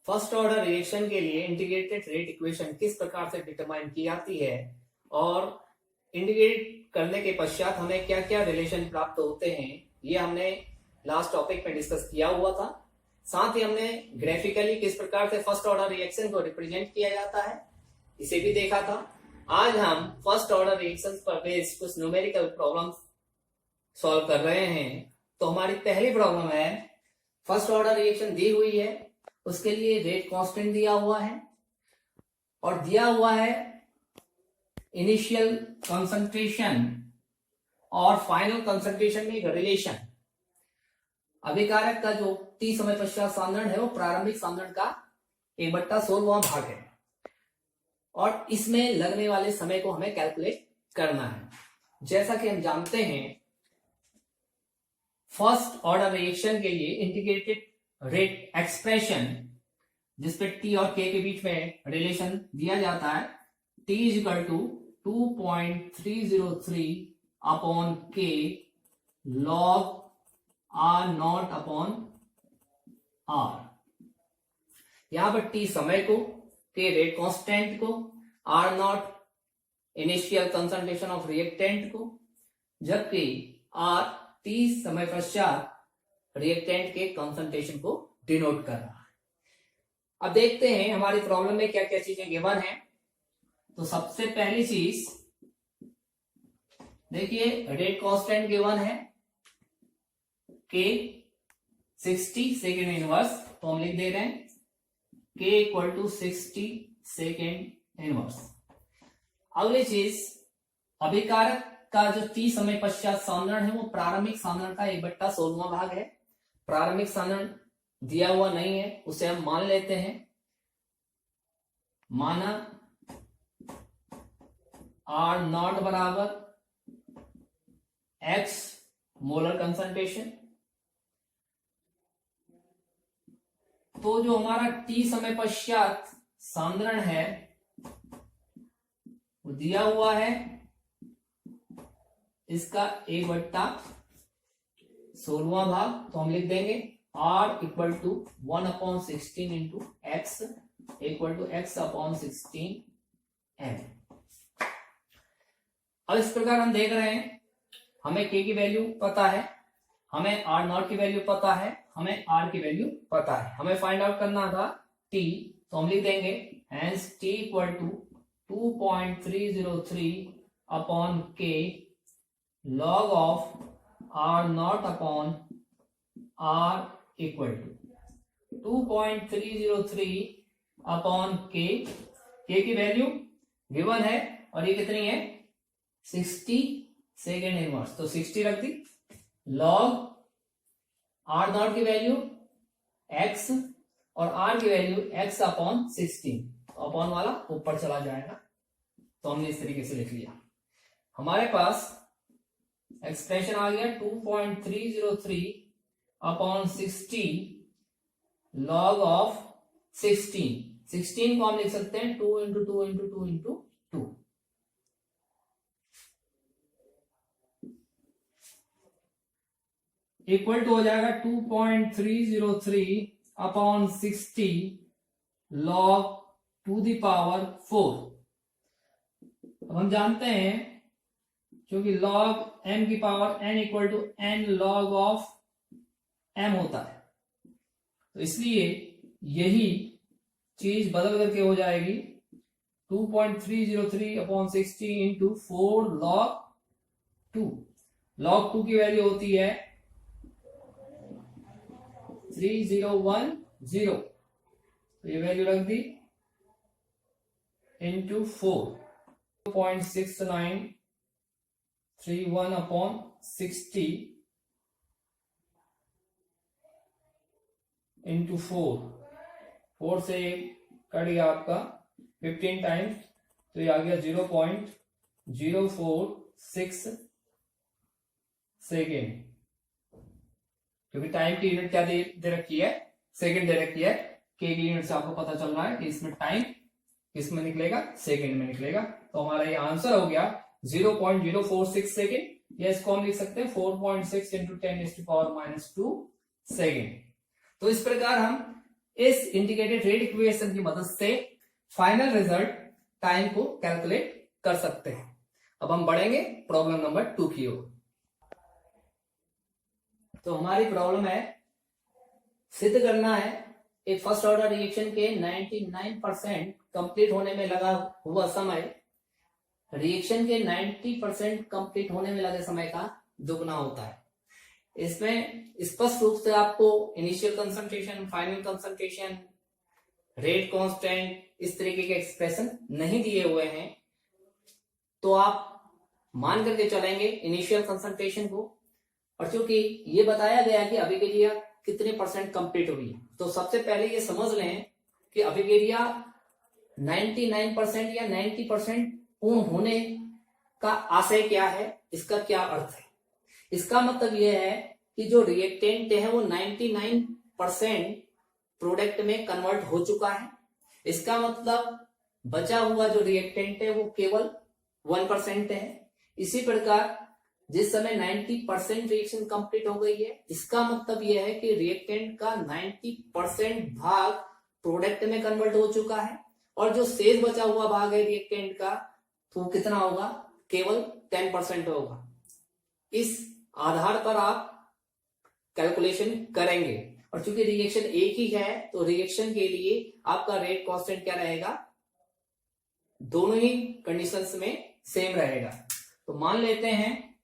First order reaction के लिए integrated rate equation किस प्रकार से डिटरमाइन की जाती है और इंटीग्रेट करने के पश्चात हमें क्या क्या रिलेशन प्राप्त होते हैं, ये हमने लास्ट टॉपिक में डिस्कस किया हुआ था। साथ ही हमने ग्राफिकली किस प्रकार से फर्स्ट ऑर्डर रिएक्शन को रिप्रेजेंट किया जाता है इसे भी देखा था। आज हम फर्स्ट ऑर्डर रिएक्शन पर बेस्ड कुछ न्यूमेरिकल प्रॉब्लम्स सॉल्व कर रहे हैं। तो हमारी पहली प्रॉब्लम है, फर्स्ट ऑर्डर रिएक्शन दी हुई है, उसके लिए रेट कांस्टेंट दिया हुआ है और दिया हुआ है इनिशियल कंसंट्रेशन और फाइनल कंसंट्रेशन में एक रिलेशन। अभिकारक का जो t समय पश्चात सांद्रण है वो प्रारंभिक सांद्रण का 1/16वां भाग है और इसमें लगने वाले समय को हमें कैलकुलेट करना है। जैसा कि हम जानते हैं, फर्स्ट ऑर्डर रिएक्शन के लिए इंटीग्रेटेड रेट एक्सप्रेशन जिसपे t और k के बीच में रिलेशन दिया जाता है, t is equal to 2.303 upon k log r naught upon r। यहां पर t समय को, k रेट कांस्टेंट को, r naught initial concentration of reactant को, जबकि r t समय पश्चात रिएक्टेंट के कंसंट्रेशन को डिनोट कर रहा है। अब देखते हैं हमारी प्रॉब्लम में क्या क्या चीजें गिवन है। तो सबसे पहली चीज देखिए, रेट कांस्टेंट गिवन है k 60 सेकेंड इनवर्स, तो हम लिख दे रहे हैं k equal to 60 second inverse. अगली चीज, अभिकारक का जो t समय पश्चात सांद्रण है वो प्रारंभिक सांद्रण का 1/16वां भाग है। प्रारंभिक सांद्रण दिया हुआ नहीं है, उसे हम मान लेते हैं। माना R नॉट बराबर x मोलर कंसंट्रेशन। तो जो हमारा t समय पश्चात सांद्रण है वो दिया हुआ है इसका 1/16वां भाग, तो हम लिख देंगे R equal to 1/16 into x equal to x/16 n। अब इस प्रकार हम देख रहे हैं, हमें k की वैल्यू पता है, हमें R नॉट की वैल्यू पता है, हमें R की वैल्यू पता है, हमें फाइंड आउट करना था t, तो हम लिख देंगे hence t equal to 2.303 upon k log of R naught upon R equal to 2.303 upon k की वैल्यू गिवन है और ये कितनी है 60 सेकेंड इनवर्स, तो 60 रख दी, लॉग R नॉट की वैल्यू x और R की वैल्यू x अपॉन 16, अपॉन वाला ऊपर चला जाएगा, तो हमने इस तरीके से लिख लिया। हमारे पास एक्सप्रेशन आ गया 2.303 अपॉन 60 लॉग ऑफ 16 को हम लिख सकते हैं 2 into 2 into 2 into 2, equal to हो जाएगा 2.303 अपॉन 60 लॉग टू द पावर 4। अब हम जानते हैं क्योंकि लॉग m की power n equal to n log of m होता है, तो इसलिए यही चीज बदल करके हो जाएगी 2.303 अपॉन 60 इंटू 4 लॉग 2। लॉग 2 की वैल्यू होती है 3010, तो ये वैल्यू रख दी इंटू 4.6931 अपॉन 60 इंटू 4 से कट गया आपका 15 टाइम्स, तो ये आ गया 0.046 सेकेंड, क्योंकि टाइम की यूनिट क्या दे रखी है, सेकेंड दे रखी है। के की यूनिट से आपको पता चल रहा है कि इसमें टाइम किसमें निकलेगा, सेकेंड में निकलेगा, तो हमारा ये आंसर हो गया 0.046 सेकेंड, या इसको हम लिख सकते हैं 4.6 इंटू 10⁻⁻² सेकेंड। तो इस प्रकार हम इस इंटीग्रेटेड रेट इक्वेशन की मदद से फाइनल रिजल्ट टाइम को कैलकुलेट कर सकते हैं। अब हम बढ़ेंगे प्रॉब्लम नंबर 2 की ओर। तो हमारी प्रॉब्लम है, सिद्ध करना है एक फर्स्ट ऑर्डर रिएक्शन के 99% कंप्लीट होने में लगा हुआ समय रिएक्शन के 90% कंप्लीट होने में लगे समय का दुगना होता है। इसमें स्पष्ट रूप से आपको initial concentration, final concentration, rate constant, इस तरीके के एक्सप्रेशन नहीं दिए हुए हैं, तो आप मान करके चलेंगे इनिशियल कंसंट्रेशन को। और चूंकि ये बताया गया कि अभिक्रिया कितने परसेंट कंप्लीट हुई है, तो सबसे पहले ये समझ लें कि अभिक्रिया 99% या 90% पूर्ण होने का आशय क्या है, इसका क्या अर्थ है। इसका मतलब यह है कि जो रिएक्टेंट है वो 99% प्रोडक्ट में कन्वर्ट हो चुका है। इसका मतलब बचा हुआ जो रिएक्टेंट है वो केवल 1% है। इसी प्रकार जिस समय 90% रिएक्शन कंप्लीट हो गई है, इसका मतलब यह है कि रिएक्टेंट का 90% भाग प्रोडक्ट में कन्वर्ट हो चुका है, और जो शेष बचा हुआ भाग है रिएक्टेंट का, तो कितना होगा, केवल 10% होगा। इस आधार पर आप कैलकुलेशन करेंगे, और चूंकि रिएक्शन एक ही है तो रिएक्शन के लिए आपका रेट कांस्टेंट क्या रहेगा, दोनों ही कंडीशंस में सेम रहेगा। तो मान लेते हैं,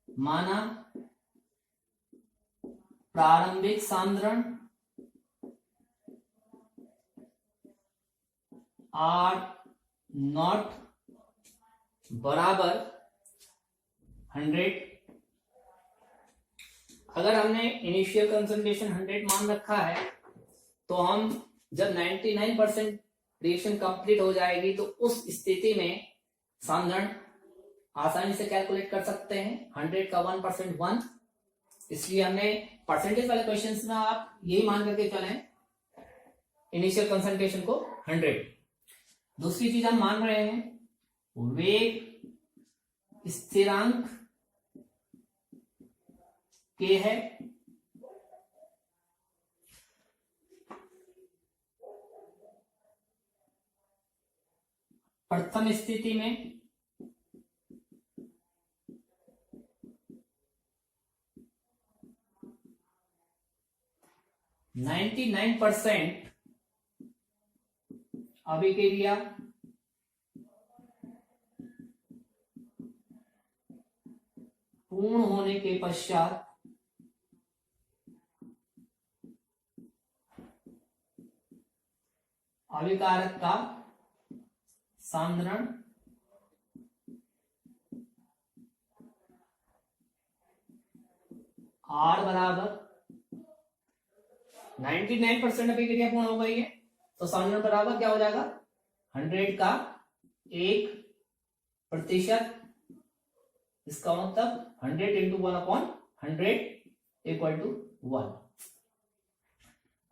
माना प्रारंभिक सांद्रण R0 बराबर 100। अगर हमने इनिशियल कंसंट्रेशन 100 मान रखा है, तो हम जब 99% रिएक्शन कंप्लीट हो जाएगी तो उस स्थिति में सांद्रण आसानी से कैलकुलेट कर सकते हैं। 100 का 1% 1, इसलिए हमने परसेंटेज वाले क्वेश्चंस में आप यही मान करके चलें इनिशियल कंसंट्रेशन को 100। दूसरी चीज हम मान रहे हैं वेग स्थिरांक के है। प्रथम स्थिति में 99% अभिक्रिया पूर्ण होने के पश्चात अभिकारक का सांद्रण R बराबर 99% अभिक्रिया पूर्ण हो गई है, तो सांद्रण बराबर क्या हो जाएगा, 100 का 1%। इसका मतलब 100 इंटू 1/100 इक्वल टू 1।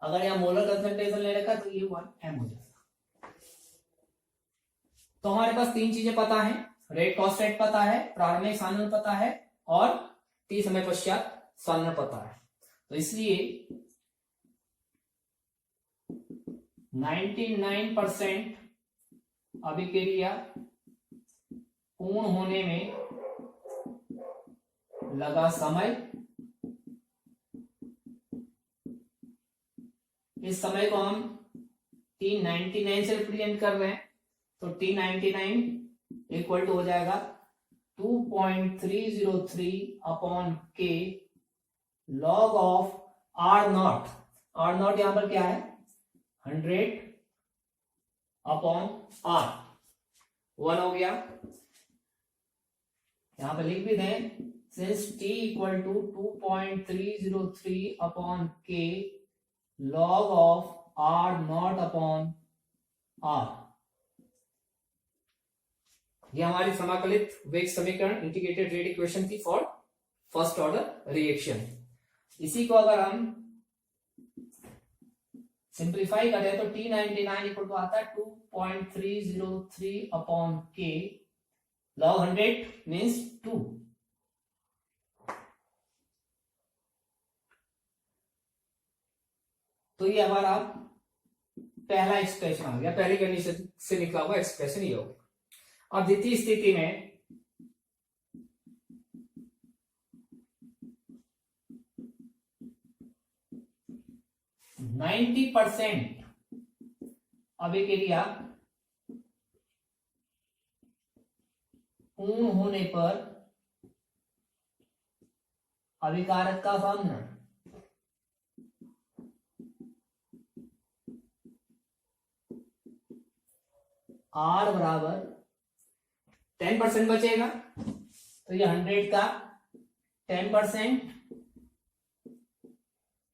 अगर यहाँ मोलर कंसंट्रेशन ले रखा तो ये 1m हो जाएगा। तो हमारे पास तीन चीजें पता है, रेट कांस्टेंट पता है, प्रारंभिक सांद्रण पता है, और t समय पश्चात सांद्रण पता है। तो इसलिए 99% अभिक्रिया पूर्ण होने में लगा समय, इस समय को हम T99 से रिप्रेजेंट कर रहे हैं, तो T99 इक्वल टू हो जाएगा 2.303 upon K log of R0। R0 यहां पर क्या है, 100 अपॉन R, 1 हो गया। यहां पर लिख भी दें, since T equal to 2.303 upon K log of R0 upon R। ये हमारी समाकलित वेग समीकरण इंटीग्रेटेड रेट इक्वेशन थी फॉर फर्स्ट ऑर्डर रिएक्शन। इसी को अगर हम सिंप्लीफाई करें तो T99 इक्वल टू आता है 2.303 अपॉन K log 100 मीन्स 2। तो तो ये हमारा पहला एक्सप्रेशन आ गया, पहली कंडीशन से निकला हुआ एक्सप्रेशन ये होगा। अब द्वितीय स्थिति में 90% अभिक्रिया पूर्ण होने पर अभिकारक का फॉर्मूला R बराबर 10% बचेगा, तो ये 100 का 10%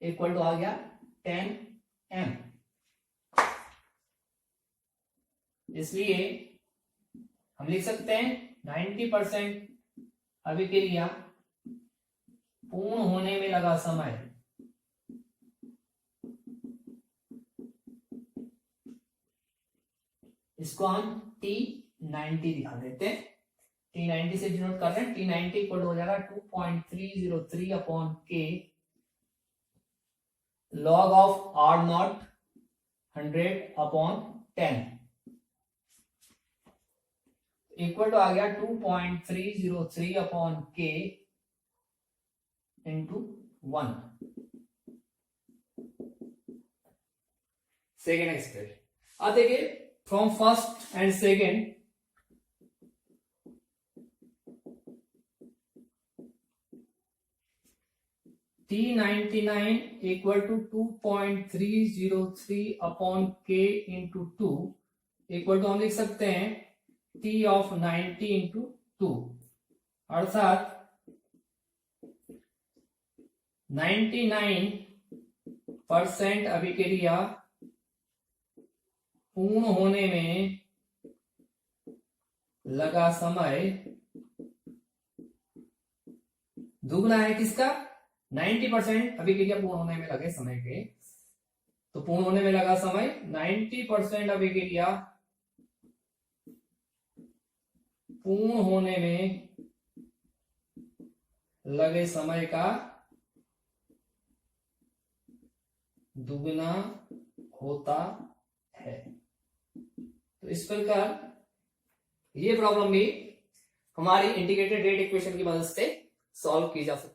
इक्वल टू आ गया 10 m। इसलिए हम लिख सकते हैं 90% अभिक्रिया पूर्ण होने में लगा समय इसको हम T90 दिखा देते हैं। T90 से डिनोट कर रहे हैं, T90 इक्वल हो जाएगा 2.303 upon K log of R0 100 upon 10 equal to आ गया 2.303 upon K into 1। Second expression. अब देखिए from first and second T99 equal to 2.303 upon K into 2 equal to हम लिख सकते हैं T ऑफ 90 इंटू 2, अर्थात 99% अभिक्रिया पूर्ण होने में लगा समय दुगना है किसका? 90% अभिक्रिया पूर्ण होने में लगे समय के, तो पूर्ण होने में लगा समय 90% अभिक्रिया पूर्ण होने में लगे समय का दुगना होता है। तो इस प्रकार ये प्रॉब्लम भी हमारी इंटीग्रेटेड रेट इक्वेशन की मदद से सॉल्व की जा सकती है।